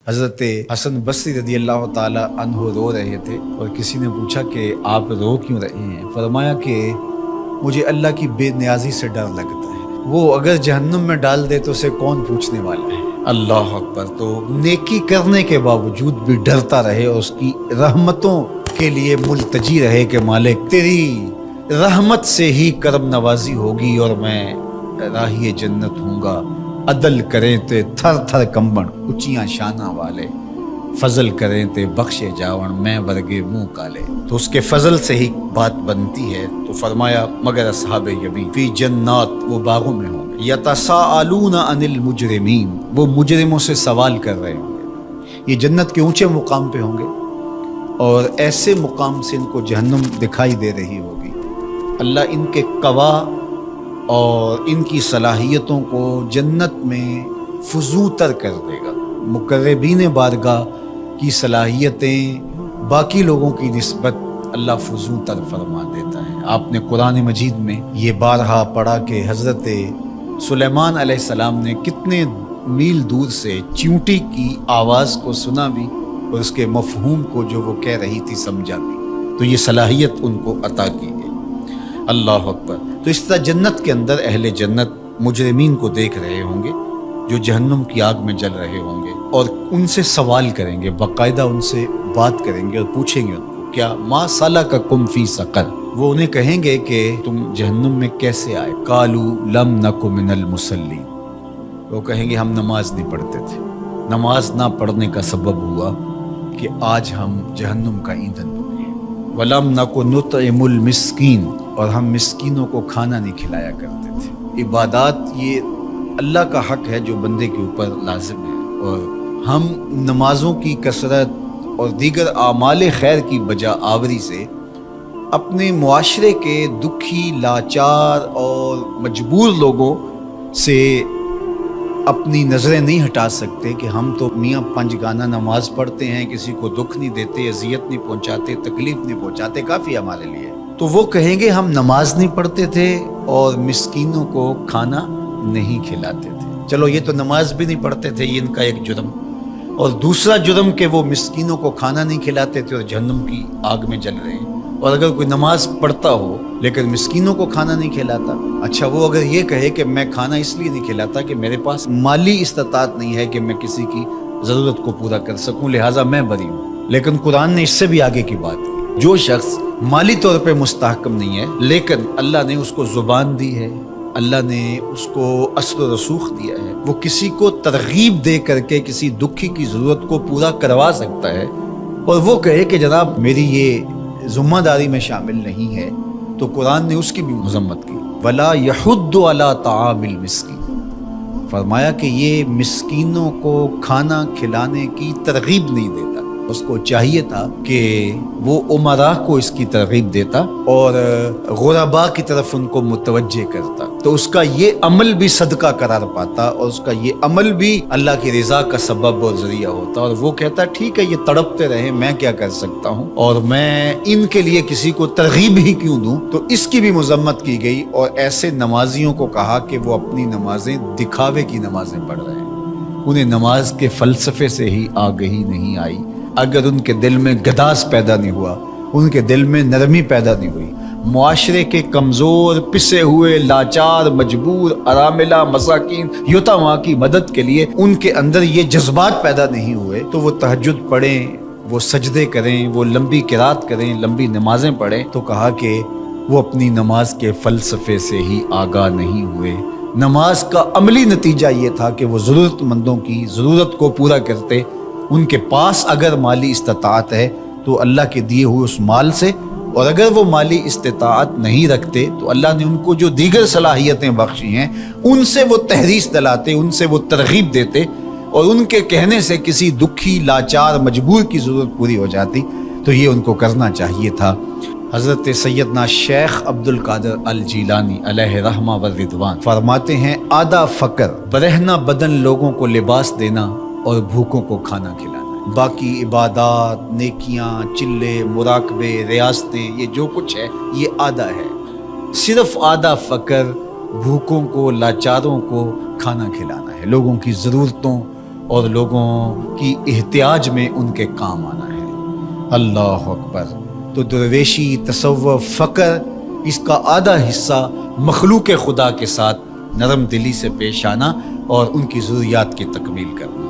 حضرت حسن بصری رضی اللہ تعالی عنہ رو رہے تھے اور کسی نے پوچھا کہ آپ رو کیوں رہے ہیں؟ فرمایا کہ مجھے اللہ کی بے نیازی سے ڈر لگتا ہے، وہ اگر جہنم میں ڈال دے تو اسے کون پوچھنے والا ہے۔ اللہ اکبر۔ تو نیکی کرنے کے باوجود بھی ڈرتا رہے اور اس کی رحمتوں کے لیے ملتجی رہے کہ مالک تیری رحمت سے ہی کرم نوازی ہوگی اور میں راہی جنت ہوں گا۔ عدل کریں تے تھر تھر کمبن اچیاں شانہ والے، فضل کریں تے بخشے جاون میں ورگے منہ کالے۔ تو اس کے فضل سے ہی بات بنتی ہے۔ تو فرمایا مگر اصحاب یمین فی جنات، وہ باغوں میں ہوں گے، یتساءلون عن المجرمین، وہ مجرموں سے سوال کر رہے ہوں گے۔ یہ جنت کے اونچے مقام پہ ہوں گے اور ایسے مقام سے ان کو جہنم دکھائی دے رہی ہوگی۔ اللہ ان کے قوا اور ان کی صلاحیتوں کو جنت میں فزوں تر کر دے گا۔ مقربین بارگاہ کی صلاحیتیں باقی لوگوں کی نسبت اللہ فزوں تر فرما دیتا ہے۔ آپ نے قرآن مجید میں یہ بارہا پڑھا کہ حضرت سلیمان علیہ السلام نے کتنے میل دور سے چیونٹی کی آواز کو سنا بھی اور اس کے مفہوم کو جو وہ کہہ رہی تھی سمجھا بھی۔ تو یہ صلاحیت ان کو عطا کی گئی۔ اللہ اکبر۔ تو اس طرح جنت کے اندر اہل جنت مجرمین کو دیکھ رہے ہوں گے جو جہنم کی آگ میں جل رہے ہوں گے اور ان سے سوال کریں گے، باقاعدہ ان سے بات کریں گے اور پوچھیں گے ان کو کیا ما سلککم فی سقر۔ وہ انہیں کہیں گے کہ تم جہنم میں کیسے آئے؟ قالوا لم نک من المصلین، وہ کہیں گے ہم نماز نہیں پڑھتے تھے، نماز نہ پڑھنے کا سبب ہوا کہ آج ہم جہنم کا ایندھن بنے۔ ولم نک نطعم المسکین، اور ہم مسکینوں کو کھانا نہیں کھلایا کرتے تھے۔ عبادات یہ اللہ کا حق ہے جو بندے کے اوپر لازم ہے، اور ہم نمازوں کی کثرت اور دیگر اعمال خیر کی بجا آوری سے اپنے معاشرے کے دکھی، لاچار اور مجبور لوگوں سے اپنی نظریں نہیں ہٹا سکتے کہ ہم تو میاں پنج گانہ نماز پڑھتے ہیں، کسی کو دکھ نہیں دیتے، اذیت نہیں پہنچاتے، تکلیف نہیں پہنچاتے، کافی ہمارے لیے۔ تو وہ کہیں گے ہم نماز نہیں پڑھتے تھے اور مسکینوں کو کھانا نہیں کھلاتے تھے۔ چلو یہ تو نماز بھی نہیں پڑھتے تھے، یہ ان کا ایک جرم، اور دوسرا جرم کہ وہ مسکینوں کو کھانا نہیں کھلاتے تھے اور جہنم کی آگ میں جل رہے ہیں۔ اور اگر کوئی نماز پڑھتا ہو لیکن مسکینوں کو کھانا نہیں کھلاتا، اچھا وہ اگر یہ کہے کہ میں کھانا اس لیے نہیں کھلاتا کہ میرے پاس مالی استطاعت نہیں ہے کہ میں کسی کی ضرورت کو پورا کر سکوں، لہٰذا میں بری ہوں۔ لیکن قرآن نے اس سے بھی آگے کی بات کی، جو شخص مالی طور پہ مستحکم نہیں ہے لیکن اللہ نے اس کو زبان دی ہے، اللہ نے اس کو اثر و رسوخ دیا ہے، وہ کسی کو ترغیب دے کر کے کسی دکھی کی ضرورت کو پورا کروا سکتا ہے، اور وہ کہے کہ جناب میری یہ ذمہ داری میں شامل نہیں ہے، تو قرآن نے اس کی بھی مذمت کی۔ وَلَا يَحُضُّ عَلَىٰ طَعَامِ الْمِسْكِينِ، فرمایا کہ یہ مسکینوں کو کھانا کھلانے کی ترغیب نہیں دیتا۔ اس کو چاہیے تھا کہ وہ امراء کو اس کی ترغیب دیتا اور غرباء کی طرف ان کو متوجہ کرتا، تو اس کا یہ عمل بھی صدقہ قرار پاتا اور اس کا یہ عمل بھی اللہ کی رضا کا سبب اور ذریعہ ہوتا، اور وہ کہتا ٹھیک ہے یہ تڑپتے رہے، میں کیا کر سکتا ہوں، اور میں ان کے لیے کسی کو ترغیب ہی کیوں دوں۔ تو اس کی بھی مذمت کی گئی، اور ایسے نمازیوں کو کہا کہ وہ اپنی نمازیں دکھاوے کی نمازیں پڑھ رہے ہیں، انہیں نماز کے فلسفے سے ہی آگہی نہیں آئی۔ اگر ان کے دل میں گداس پیدا نہیں ہوا، ان کے دل میں نرمی پیدا نہیں ہوئی، معاشرے کے کمزور، پسے ہوئے، لاچار، مجبور، اراملہ، مساکین، یتامى کی مدد کے لیے ان کے اندر یہ جذبات پیدا نہیں ہوئے، تو وہ تہجد پڑھیں، وہ سجدے کریں، وہ لمبی قرات کریں، لمبی نمازیں پڑھیں، تو کہا کہ وہ اپنی نماز کے فلسفے سے ہی آگاہ نہیں ہوئے۔ نماز کا عملی نتیجہ یہ تھا کہ وہ ضرورت مندوں کی ضرورت کو پورا کرتے، ان کے پاس اگر مالی استطاعت ہے تو اللہ کے دیے ہوئے اس مال سے، اور اگر وہ مالی استطاعت نہیں رکھتے تو اللہ نے ان کو جو دیگر صلاحیتیں بخشی ہیں ان سے وہ تحریص دلاتے، ان سے وہ ترغیب دیتے، اور ان کے کہنے سے کسی دکھی، لاچار، مجبور کی ضرورت پوری ہو جاتی۔ تو یہ ان کو کرنا چاہیے تھا۔ حضرت سیدنا شیخ عبد القادر الجیلانی علیہ رحمہ و رضوان فرماتے ہیں آدھا فقر برہنہ بدن لوگوں کو لباس دینا اور بھوکوں کو کھانا کھلانا، باقی عبادات، نیکیاں، چلے، مراقبے، ریاستیں، یہ جو کچھ ہے یہ آدھا ہے۔ صرف آدھا فقر بھوکوں کو، لاچاروں کو کھانا کھلانا ہے، لوگوں کی ضرورتوں اور لوگوں کی احتیاج میں ان کے کام آنا ہے۔ اللہ اکبر۔ تو درویشی، تصوف، فقر، اس کا آدھا حصہ مخلوق خدا کے ساتھ نرم دلی سے پیش آنا اور ان کی ضروریات کی تکمیل کرنا۔